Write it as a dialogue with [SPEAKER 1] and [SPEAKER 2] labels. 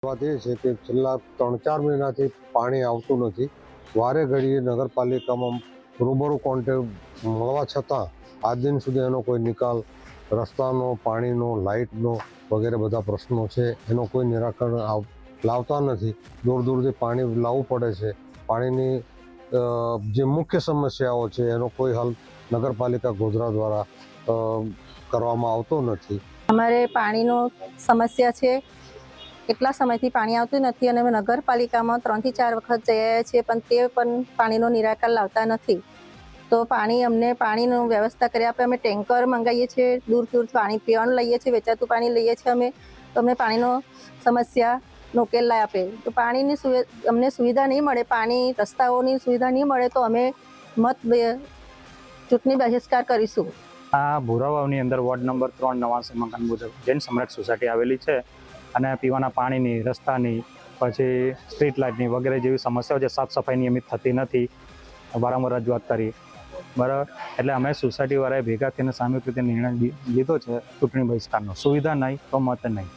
[SPEAKER 1] વાત એ છે કે છેલ્લા 3-4 મહિનાથી પાણી આવતું નથી. વારે ઘડીએ નગરપાલિકામાં રૂબરૂ કોન્ટેક્ટ મળવા છતાં આજ દિન સુધી એનો કોઈ નિકાલ, રસ્તાનો, પાણીનો, લાઇટનો વગેરે બધા પ્રશ્નો છે એનો કોઈ નિરાકરણ લાવતા નથી. દૂર દૂરથી પાણી લાવવું પડે છે. પાણીની જે મુખ્ય સમસ્યાઓ છે એનો કોઈ હલ નગરપાલિકા ગોધરા દ્વારા કરવામાં આવતો નથી.
[SPEAKER 2] અમારે પાણીનો સમસ્યા છે. કેટલા સમયથી પાણી આવતું નથી અને અમે નગરપાલિકામાં 3 થી 4 વખત જઈ આવ્યા છીએ, પણ તે પણ પાણીનો નિરાકરણ લાવતા નથી. તો અમને પાણીની વ્યવસ્થા કરી આપે. અમે ટેન્કર મંગાવીએ છીએ, દૂર પાણી પીવાનું લઈએ છીએ, વેચાતું પાણી લઈએ છીએ અમે. તો અમને પાણીનો સમસ્યાનો ઉકેલ લાવી આપે. તો પાણીની અમને સુવિધા નહીં મળે, પાણી રસ્તાઓની સુવિધા નહીં મળે તો અમે ચૂંટણી બહિષ્કાર કરીશું.
[SPEAKER 3] આ ભોરાવાવની અંદર વોર્ડ નંબર 3 89 મકાન મુજબ જૈન સમ્રાટ સોસાયટી આવેલી છે અને પીવાના પાણીની, રસ્તાની, પછી સ્ટ્રીટ લાઇટની વગેરે જેવી સમસ્યાઓ છે. સાફ સફાઈ નિયમિત થતી નથી, વારંવાર રજૂઆત કરી, બરાબર. એટલે અમે સોસાયટીવાળાએ ભેગા થઈને સામૂહિક રીતે નિર્ણય લીધો છે ચૂંટણી બહિષ્કારનો. સુવિધા નહીં તો મત નહીં.